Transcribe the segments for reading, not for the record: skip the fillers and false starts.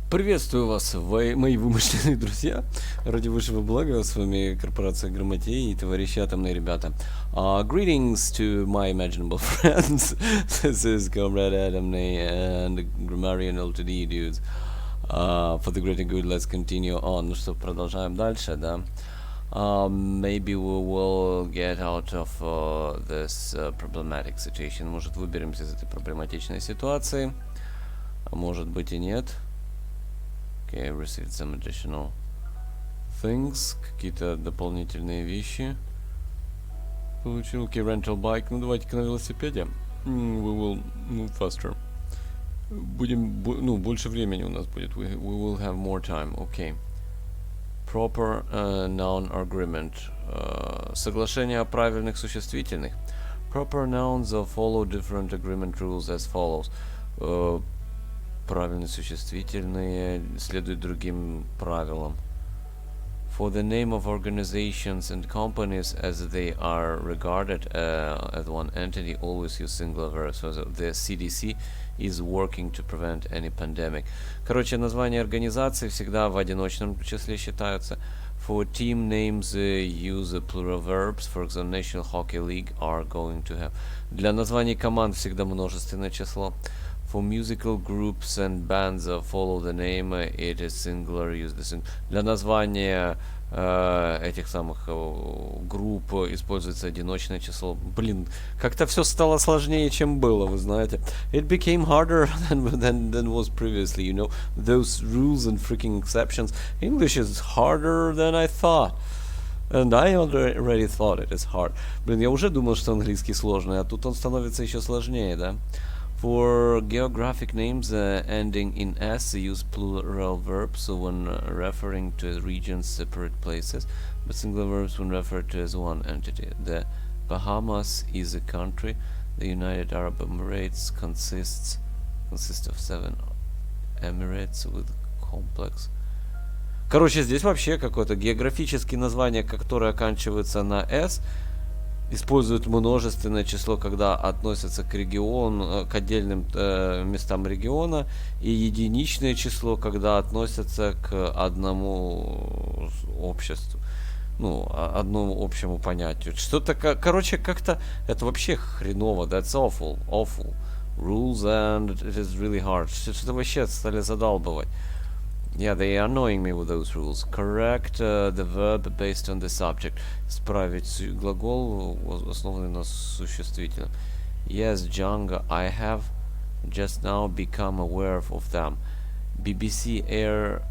Приветствую вас, мои вымышленные друзья. Ради высшего блага, с вами корпорация Грамотей и товарищи атомные ребята. Greetings to my imaginable friends. This is Comrade Atomney and Grammarian Ltd, dudes. For the greater good, let's continue on. Ну что, продолжаем дальше, да? Maybe we will get out of this problematic situation. Может, выберемся из этой проблематичной ситуации. А может быть и нет. Okay, I received some additional things. Какие-то дополнительные вещи. Получил. Okay, rental bike. Ну, давайте-ка на велосипеде. We will move faster. Будем, больше времени у нас будет. We will have more time. Okay. Proper noun agreement. Соглашение о правильных существительных. Proper nouns follow different agreement rules as follows. Правильные существительные следуют другим правилам. For the name of organizations and companies as they are regarded as one entity, always use singular verbs. So the CDC is working to prevent any pandemic. Короче, названия организаций всегда в одиночном числе считаются. For team names use plural verbs. For example, National Hockey League are going to have. Для названий команд всегда множественное число. For musical groups and bands follow the name, it is singular, use the singular. Для названия этих самых групп используется одиночное число. Блин, как-то все стало сложнее, чем было, вы знаете. It became harder than was previously, you know. Those rules and freaking exceptions. English is harder than I thought. And I already thought it is hard. Блин, я уже думал, что английский сложный, а тут он становится еще сложнее, да? For geographic names ending in S, use plural verbs when referring to regions, separate places, but singular verbs when referred to as one entity. The Bahamas is a country. The United Arab Emirates consists of 7 emirates with complex. Короче, здесь вообще какое-то географические названия, которые оканчиваются на S, используют множественное число, когда относятся к региону, к отдельным местам региона, и единичное число, когда относятся к одному обществу, одному общему понятию. Что-то, короче, как-то это вообще хреново. That's awful. Rules, and it is really hard. Что-то вообще стали задалбывать. Yeah, they are annoying me with those rules. Correct the verb based on the subject. Исправить глагол, основанный на существительном. Yes, Django, I have just now become aware of them. BBC aired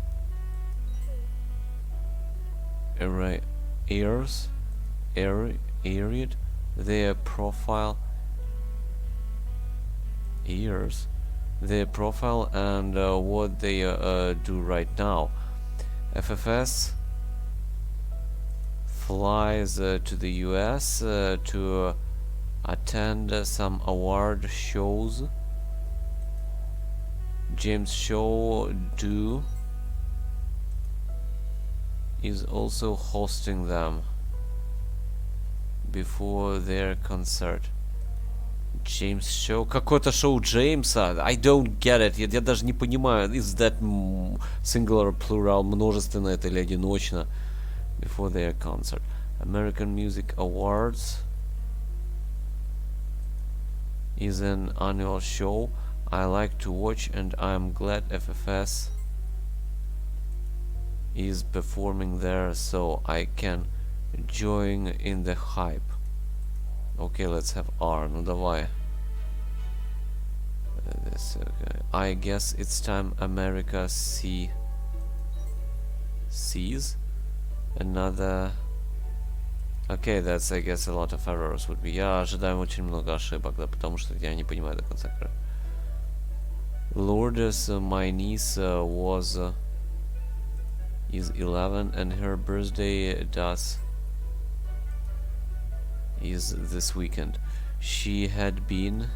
their profile and what they do right now. FFS flies to the US to attend some award shows. James Shaw is also hosting them before their concert. Джеймс Шоу. Какое-то шоу Джеймса. I don't get it. Я даже не понимаю. Is that singular, plural, множественно это или одиночно? Before their concert. American Music Awards is an annual show I like to watch, and I'm glad FFS is performing there so I can join in the hype. Okay, let's have R. Ну давай. Okay. I guess it's time America sees another. Okay, that's, I guess, a lot of errors would be. Я ожидаю очень много ошибок, да, потому что я не понимаю до конца. Lourdes, my niece, is 11, and her birthday is this weekend. She has been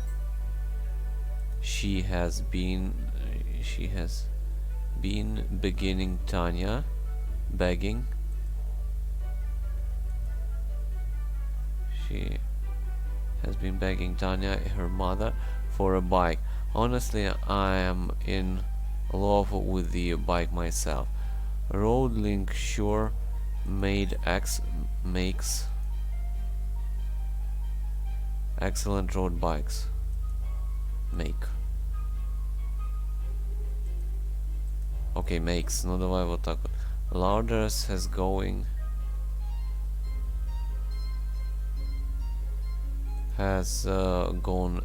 begging Tanya her mother for a bike. Honestly, I am in love with the bike myself. Road link sure makes excellent road bikes. Окей, makes. Ну давай вот так вот. Louders has gone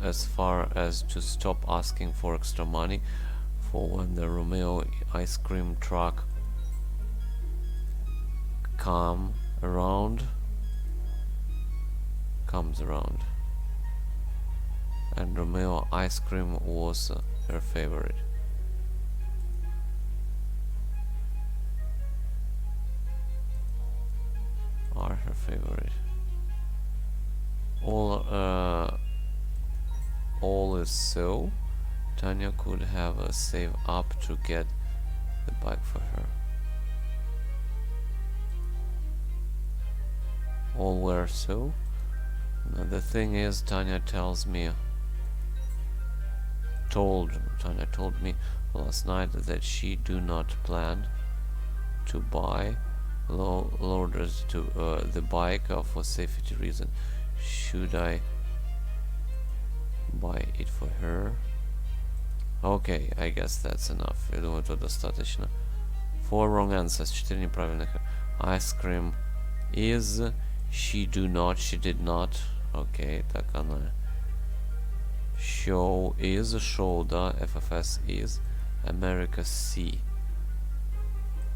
as far as to stop asking for extra money for when the Romeo ice cream truck comes around. And Romeo ice cream was her favorite. Are her favorite. All is so. Tanya could have saved up to get the bike for her. All were so. Now the thing is, Tanya told me last night that she do not plan to buy loaders to the bike for safety reason. Should I buy it for her? Okay, I guess that's enough. Я думаю, это достаточно. 4 wrong answers, 4 неправильных. Ice cream is, she do not, she did not. Okay, так она. Show is, show, да, FFS is. America C.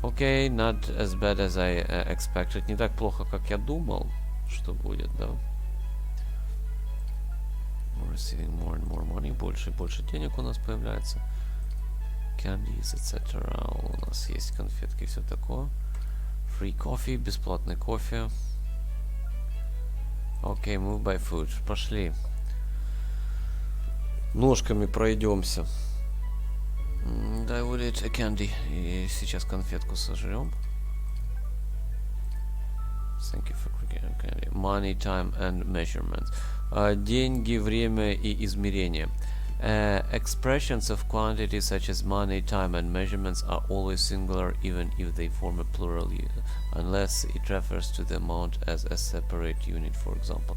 Okay, not as bad as I expected. Не так плохо, как я думал, что будет, да. We're receiving more and more money. Больше и больше денег у нас появляется. Candies, etc. У нас есть конфетки и все такое. Free coffee, бесплатный кофе. Окей, move by foot. Пошли. Ножками пройдемся. I will eat a candy. И сейчас конфетку сожрем. Thank you for candy. Money, time and measurements. Деньги, время и измерение. Expressions of quantity such as money, time and measurements are always singular even if they form a plural unless it refers to the amount as a separate unit, for example.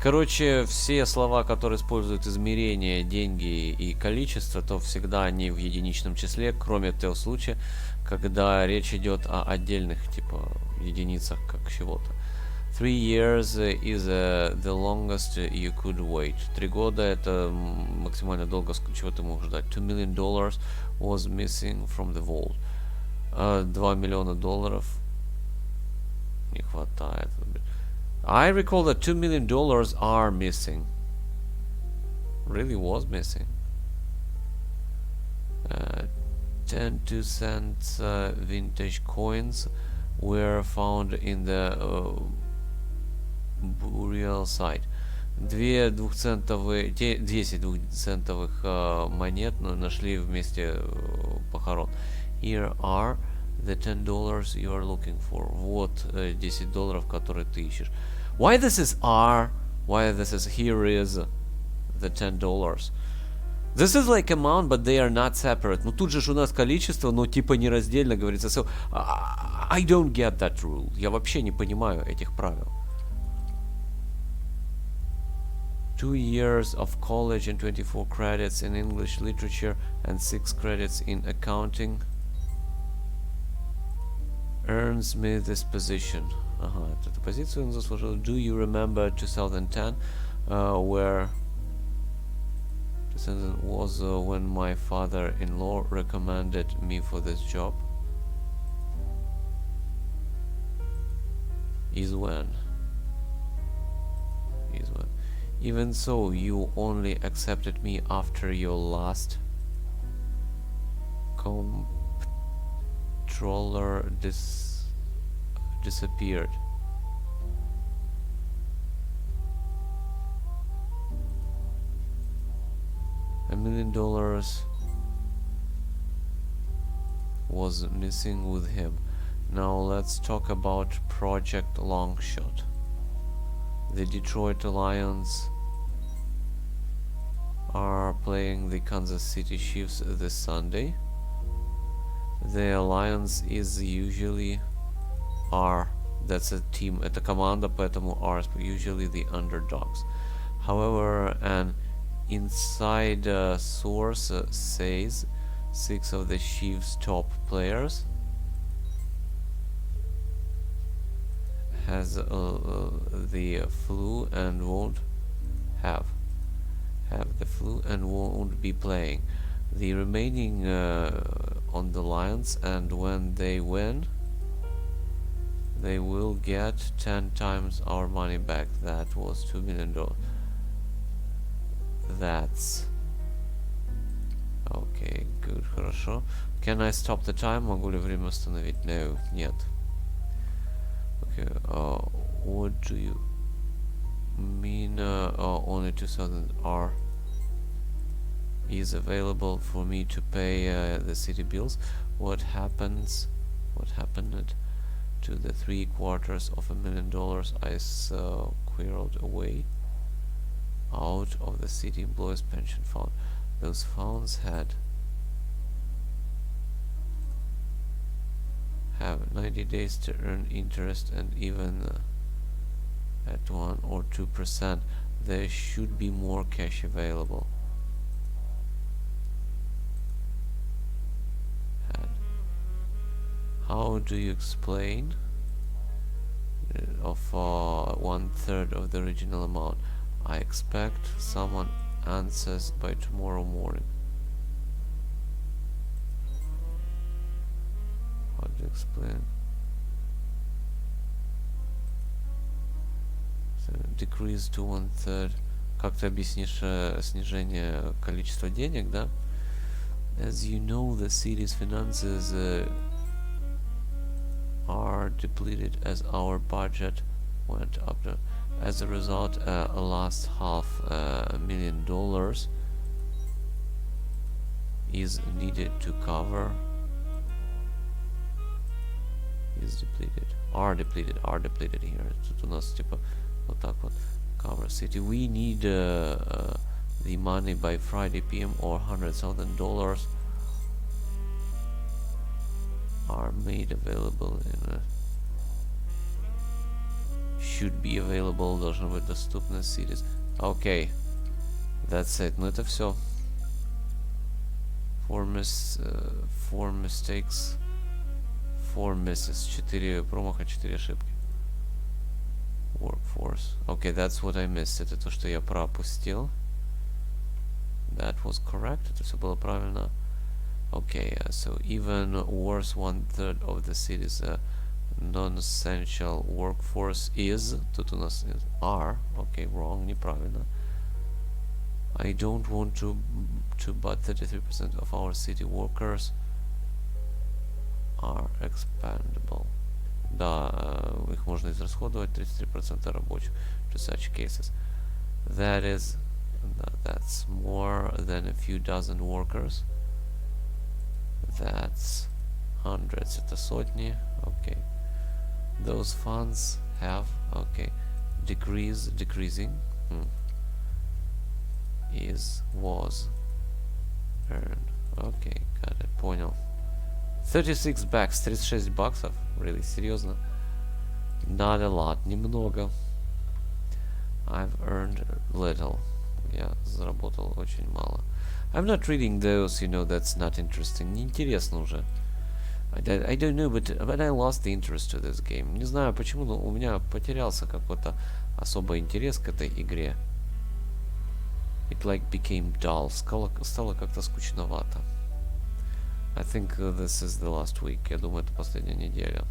Короче, все слова, которые используют измерение, деньги и количество, то всегда они в единичном числе, кроме того случая, когда речь идет о отдельных типа единицах как чего-то. 3 years is the longest you could wait. 3 года это максимально долго, чего ты можешь ждать. $2 million was missing from the vault. 2 миллиона долларов не хватает. I recall that $2 million are missing. Really was missing. 10 2-cent vintage coins were found in the burial site. 10 двухцентовых монет нашли в месте похорон. Here are the $10 you are looking for. Вот $10, которые ты ищешь. Why this is are? Why this is here is the $10? This is like amount, but they are not separate. Ну тут же у нас количество, но типа нераздельно говорится. So, I don't get that rule. Я вообще не понимаю этих правил. 2 years of college and 24 credits in English literature and 6 credits in accounting earns me this position. Ага, эту позицию он заслужил. Do you remember 2010, where 2000 was when my father-in-law recommended me for this job? Is when. Even so, you only accepted me after your last comptroller disappeared. $1 million was missing with him. Now let's talk about Project Longshot. The Detroit Lions are playing the Kansas City Chiefs this Sunday. The alliance is usually R. That's a team. Это команда, поэтому R is usually the underdogs. However, an inside source says 6 of the Chiefs' top players has the flu and won't have the flu and won't be playing. The remaining on the Lions, and when they win, they will get 10 times our money back. That was $2 million. That's okay. Good, хорошо. Can I stop the time? Могу ли время остановить? No, нет. Okay. What do you mean? Only 2000 R is available for me to pay the city bills. What happened to the $750,000 I squirreled away out of the city employees pension fund? Those funds have 90 days to earn interest, and even at 1 or 2%, there should be more cash available. How do you explain of 1/3 of the original amount? I expect someone answers by tomorrow morning. How do you explain? So, decrease to 1/3. Как ты объяснишь снижение количества денег, да? As you know, the city's finances are depleted as our budget went up. As a result, last $500,000 is needed to cover. Is depleted. Are depleted here. Тут у нас типа вот так вот. Cover city. We need the money by Friday PM, or $100,000 are made available in should be available, должно быть доступно cities. Okay, that's it. Ну это все. Four mistakes, 4 misses, 4 промаха, 4 ошибки. Workforce. Okay, that's what I missed. Это то, что я пропустил. That was correct. Это все было правильно. Okay, so even worse, 1/3 of the city's non-essential workforce is. Тут у нас are. Okay, wrong, неправильно. I don't want to but 33% of our city workers are expendable. Да, их можно израсходовать, 33% рабочих. To such cases. That's more than a few dozen workers. That's hundreds. Это сотни. Okay. Those funds have, okay, decreasing. Was earned. Okay, got it. Понял. 36 bucks. 36 баксов. Really, серьезно? Not a lot. Немного. I've earned little. Я заработал очень мало. I'm not reading those, you know, that's not interesting. Неинтересно уже. I don't know, but I lost the interest to this game. Не знаю почему, но у меня потерялся какой-то особый интерес к этой игре. It like became dull. Стало как-то скучновато. I think this is the last week. Я думаю, это последняя неделя.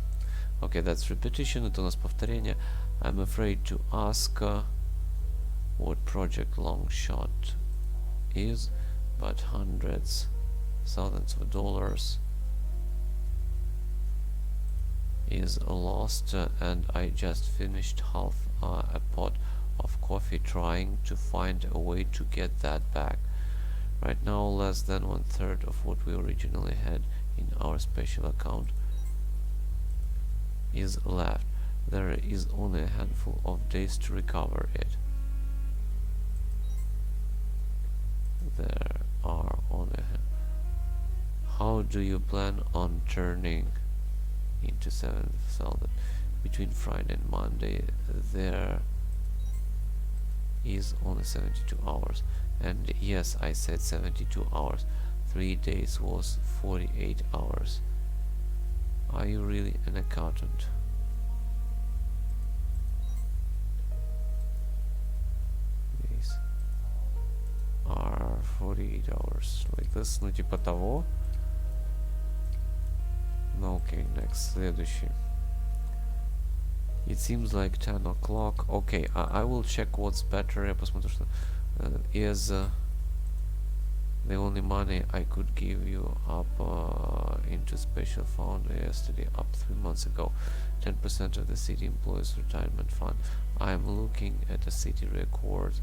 Okay, that's repetition. Это у нас повторение. I'm afraid to ask what Project Long Shot is, but hundreds, thousands of dollars is lost, and I just finished half a pot of coffee trying to find a way to get that back. Right now, less than 1/3 of what we originally had in our special account is left. There is only a handful of days to recover it. There are only How do you plan on turning into 7,000 between Friday and Monday? There is only 72 hours. And yes, I said 72 hours. 3 days was 48 hours. Are you really an accountant? These are 48 hours. Like this, ну типа того. Ну окей, next, следующий. It seems like 10 o'clock. Okay, I will check what's better. Я посмотрю, что is the only money I could give you up into special fund yesterday, up 3 months ago. 10% of the city employees retirement fund. I'm looking at a city record.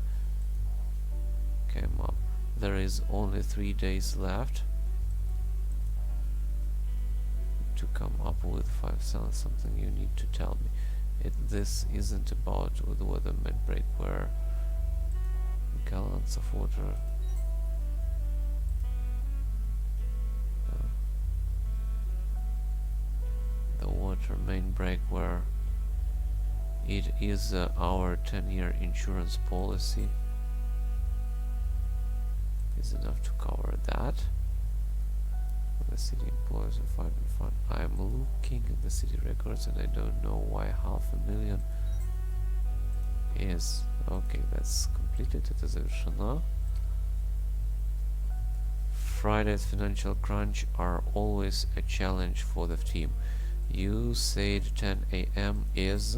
Came up. There is only 3 days left to come up with 5,000. Something you need to tell me. This isn't about the weather might break where gallons of water the water main break where it is our 10-year insurance policy is enough to cover that. The city employees are fine and fun. I'm looking at the city records and I don't know why 500,000 is. Okay, that's completed. Это завершено. Friday's financial crunch are always a challenge for the team. You said 10 a.m. is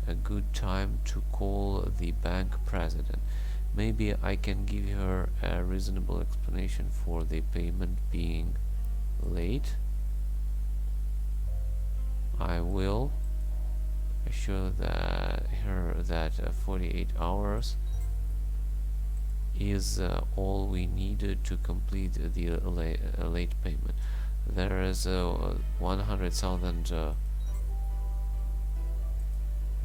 a good time to call the bank president. Maybe I can give her a reasonable explanation for the payment being late. I will assure her that 48 hours is all we needed to complete the late payment. There is 100,000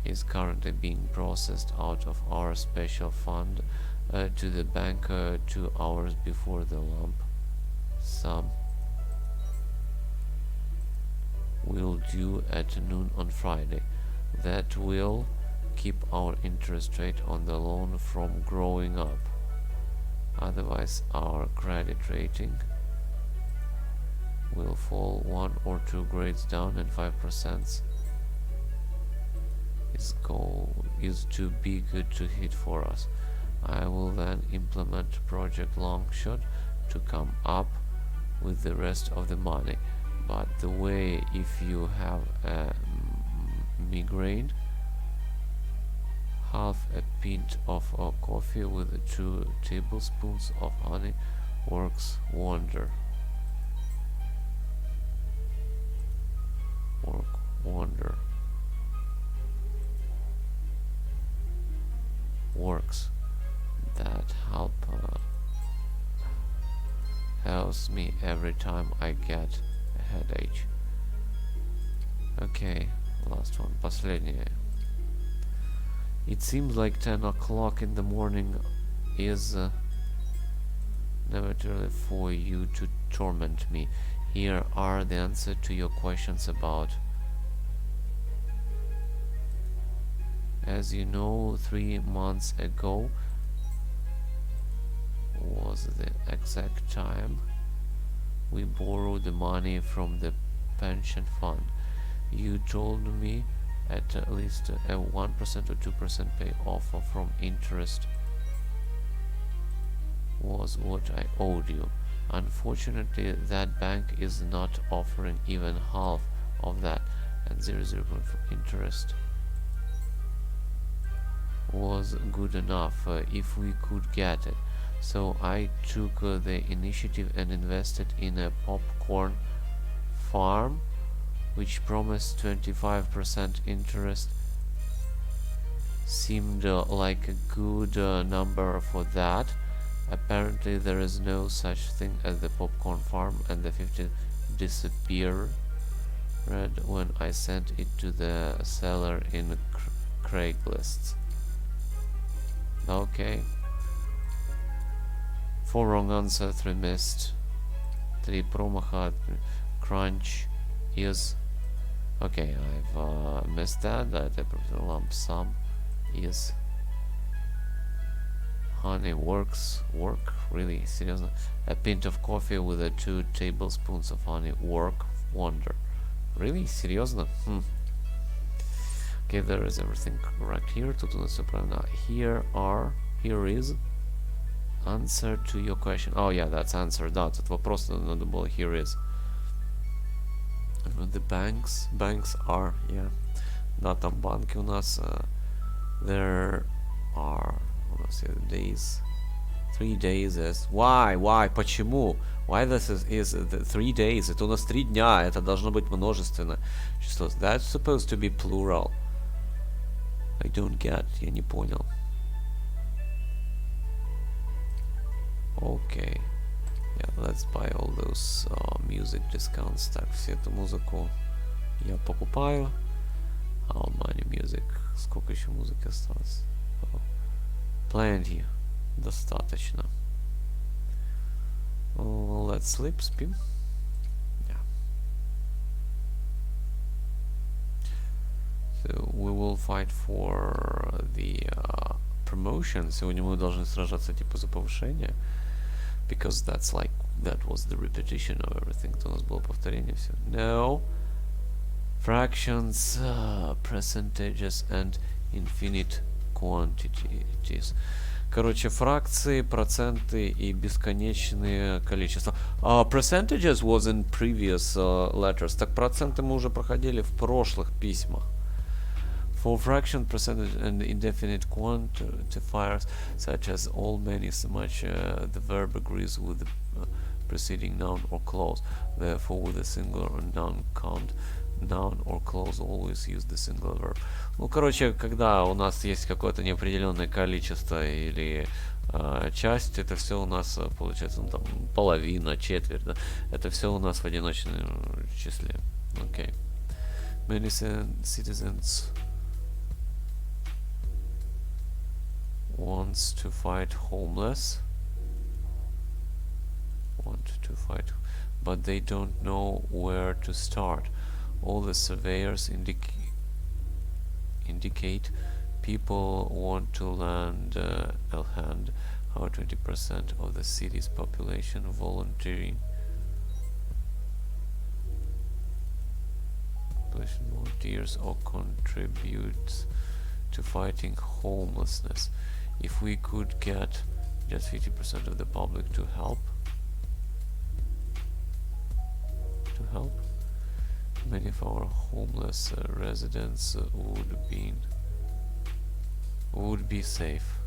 is currently being processed out of our special fund to the bank 2 hours before the lump sum will due at noon on Friday. That will keep our interest rate on the loan from growing up. Otherwise, our credit rating will fall 1 or 2 grades down, and 5% is too big to hit for us. I will then implement Project Longshot to come up with the rest of the money. But the way, if you have a migraine, half a pint of coffee with 2 tablespoons of honey works wonder. Works that helps me every time I get a headache. Okay, last one, последнее. It seems like 10 o'clock in the morning is never too early for you to torment me. Here are the answers to your questions about. As you know, 3 months ago was the exact time we borrowed the money from the pension fund. You told me at least a 1% or 2% payoff from interest was what I owed you. Unfortunately, that bank is not offering even half of that, and 0.0 interest was good enough if we could get it. So I took the initiative and invested in a popcorn farm which promised 25% interest. Seemed like a good number for that. Apparently there is no such thing as the popcorn farm, and the 50 disappeared when I sent it to the seller in Craigslist. Okay. 4 wrong answers, 3 missed. 3 промаха. Crunch is... Okay, I've missed that. That lump sum is... Honey works. Work? Really? Seriously? A pint of coffee with 2 tablespoons of honey. Work? Wonder. Really? Серьезно? Okay, there is everything correct here. Тут у нас все правильно. Here is answer to your question. Oh yeah, that's answer. Да, тут вопрос надо было. Here is. The banks are, yeah. Да, там банки у нас. There are, у нас days. 3 days is. Why? Почему? Why this is the 3 days? Это у нас 3 дня. Это должно быть множественное число. That's supposed to be plural. I don't get. Я не понял. Okay. Yeah, let's buy all those music discounts. Так, всю эту музыку я покупаю. How many music? Сколько еще музыки осталось? Plenty. Достаточно. Let's sleep. Спим. Yeah. So we will fight for the promotion. Сегодня мы должны сражаться типа за повышение. Because that's like, that was the repetition of everything. То у нас было повторение все. No. Fractions, percentages and infinite quantities. Короче, фракции, проценты и бесконечные количества. Percentages was in previous letters. Так проценты мы уже проходили в прошлых письмах. For fraction, percentage, and indefinite quantifiers, such as all, many, so much, the verb agrees with the preceding noun or clause. Therefore, with a singular or noun count, noun or clause always use the singular verb. Ну, короче, когда у нас есть какое-то неопределенное количество или часть, это все у нас получается, ну, там, половина, четверть, да? Это все у нас в одиночном числе. Okay. Many citizens wants to fight homeless, but they don't know where to start. All the surveyors indicate people want to lend a hand. How 20% of the city's population volunteers or contributes to fighting homelessness. If we could get just 50% of the public to help, many of our homeless residents would be safe.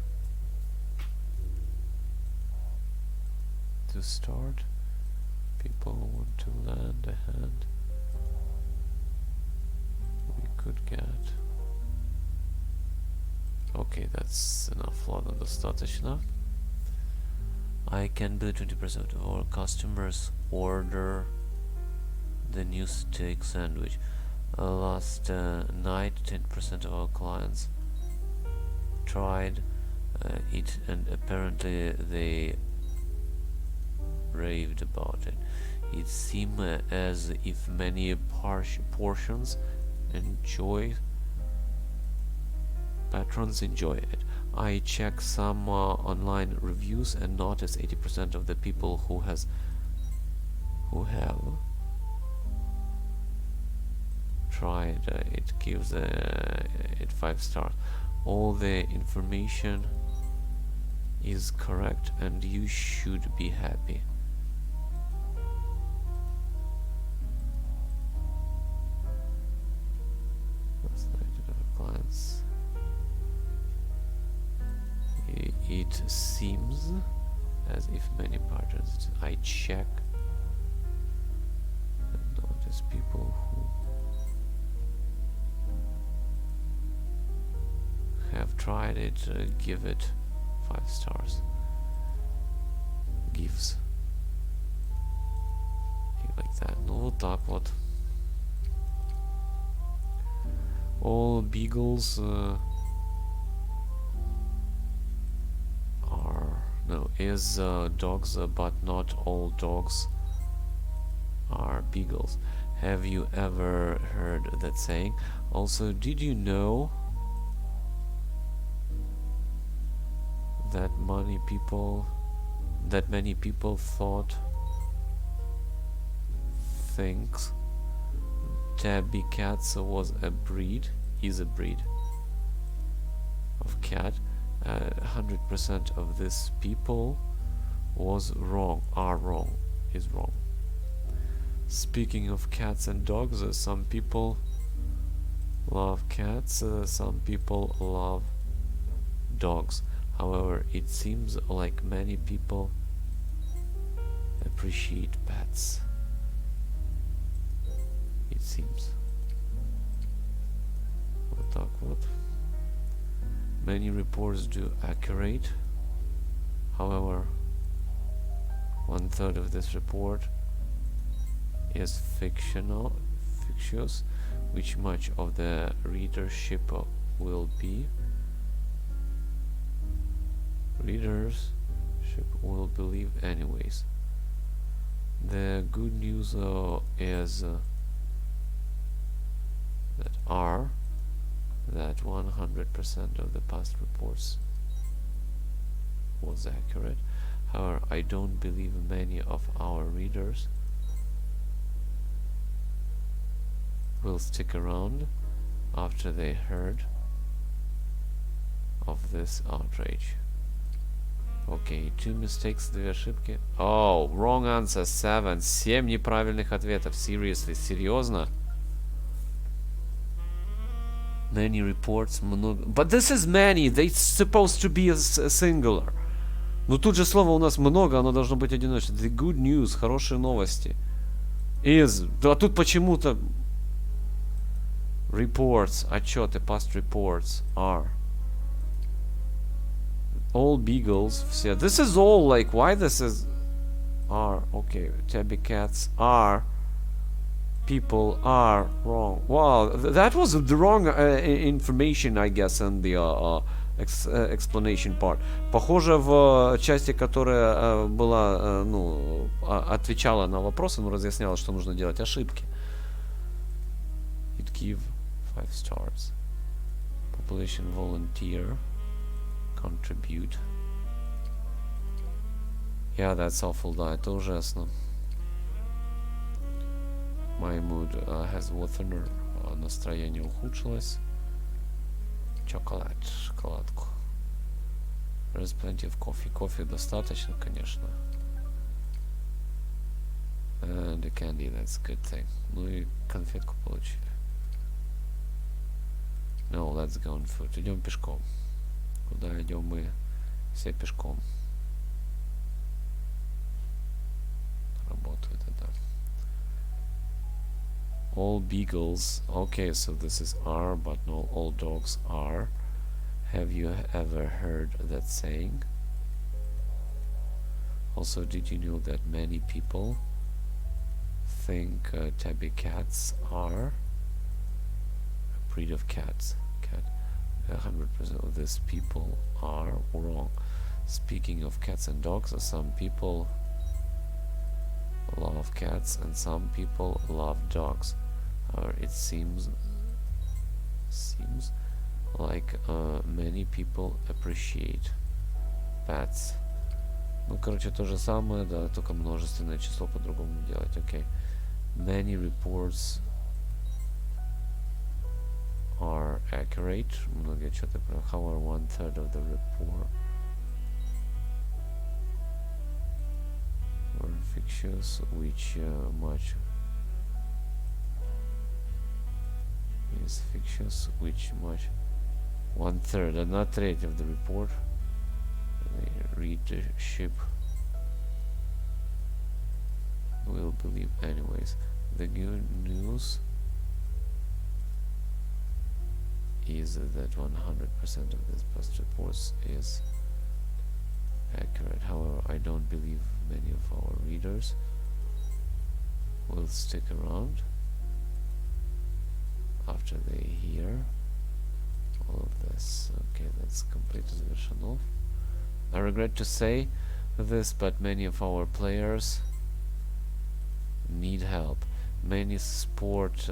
To start, people want to lend a hand. We could get. Okay, that's enough. Ладно, достаточно. I can believe 20% of our customers order the new steak sandwich. Last night, 10% of our clients tried it, and apparently they raved about it. It seemed as if many patrons enjoy it. I checked some online reviews and noticed 80% of the people who have tried it gives it 5 stars. All the information is correct and you should be happy. Clients. It seems as if many patrons I check and notice people who have tried it give it 5 stars. Gives. Like that. Ну вот так вот. All beagles is dogs, but not all dogs beagles. Have you ever heard that saying? Also, did you know that many people thinks tabby cats is a breed of cat? 100% of this people are wrong. Speaking of cats and dogs, some people love cats, some people love dogs. However, it seems like many people appreciate pets. It seems. Вот так вот. Many reports do accurate. However, 1/3 of this report is fictitious, which much of the readership will believe anyways. The good news is that 100% of the past reports was accurate. However, I don't believe many of our readers will stick around after they heard of this outrage. Okay, 2 mistakes, 2 ошибки. Oh, wrong answer, 7 неправильных ответов. Seriously, серьезно? Many reports, много. But this is many, they supposed to be a singular. Ну тут же слово у нас много, оно должно быть одиночным. The good news, хорошие новости. Is, а тут почему-то reports, отчеты, past reports, are. All beagles, все. This is all, like, why this is are, okay, tabby cats are. People are wrong. Wow, that was the wrong information, I guess, in the explanation part. Похоже, в части, которая была, ну, отвечала на вопросы, ну, разъясняла, что нужно делать, ошибки. It give 5 stars. Population volunteer. Contribute. Yeah, that's awful, да, это ужасно. My mood has worsened. Настроение ухудшилось. Chocolate, шоколадку. There's plenty of coffee. Кофе достаточно, конечно. And the candy, that's a good thing. Ну и конфетку получили. No, let's go on foot. Идем пешком. Куда идем мы? Все пешком. Работает это. All beagles. Okay, so this is are, but no, all dogs are. Have you ever heard that saying? Also, did you know that many people think tabby cats are a breed of cats? 100% of these people are wrong. Speaking of cats and dogs, some people love cats and some people love dogs. It seems like many people appreciate pets. Ну, короче, то же самое, да, только множественное число по-другому делать. Okay. Many reports are accurate. Многие отчеты, however, 1/3 of the report were fictitious, which much is fictitious, which much 1/3, not tretь of the report, the readership will believe anyways. The good news is that 100% of these past reports is accurate. However, I don't believe many of our readers will stick around after they hear all of this. Okay, that's complete завершено. I regret to say this, but many of our players need help. Many sport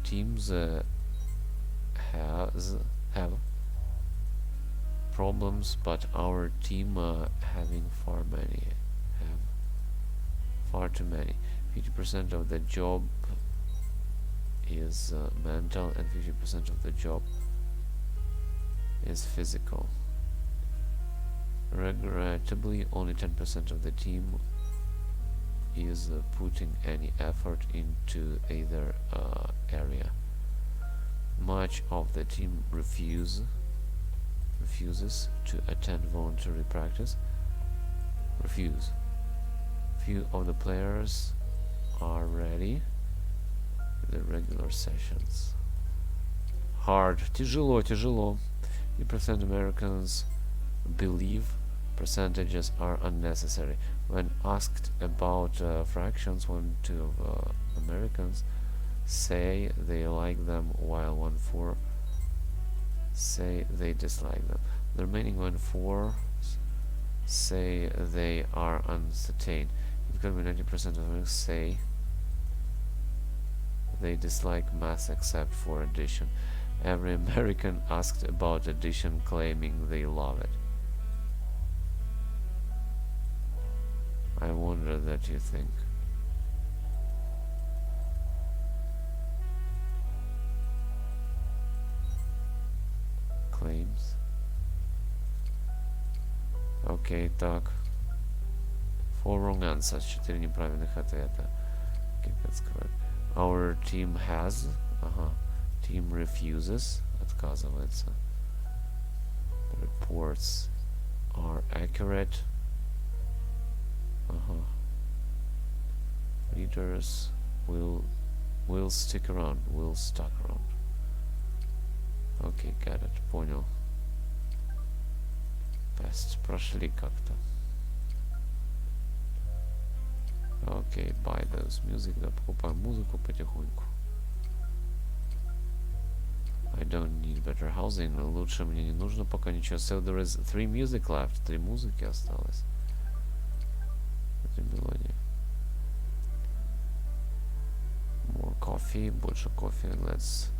teams have problems, but our team having far too many. 50% of the job is mental and 50% of the job is physical. Regrettably, only 10% of the team is putting any effort into either area. Much of the team refuses to attend voluntary practice. Few of the players are ready for the regular sessions. Hard. Тяжело. 50% Americans believe percentages are unnecessary. When asked about fractions, 1/2 of Americans say they like them, while 1/4 say they dislike them. The remaining 1/4 say they are uncertain. It could be 90% of Americans say they dislike math except for addition. Every American asked about addition claiming they love it. I wonder that you think. Claims. Окей, так. 4 wrong answers, 4 неправильных ответа. Okay, that's correct. Our team has. Team refuses. Отказывается. Reports are accurate. Readers will stick around. Will stuck around. Окей, got it. Понял. Best. Прошли как-то. Окей, buy those music. Да, покупаем музыку потихоньку. I don't need better housing. Лучше мне не нужно пока ничего. So there is 3 music left. 3 музыки осталось. 3 мелодии. More coffee. Больше кофе. Let's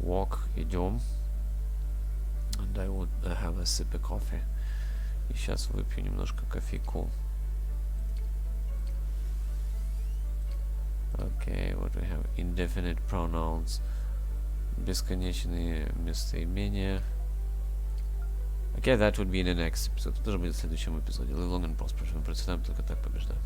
walk. Идем. And I would have a sip of coffee. И сейчас выпью немножко кофейку. Okay, what we have? Indefinite pronouns. Бесконечные местоимения. Okay, that would be in the next episode. Это тоже будет в следующем эпизоде. Live long and prosper. Мы процветаем, только так побеждаем.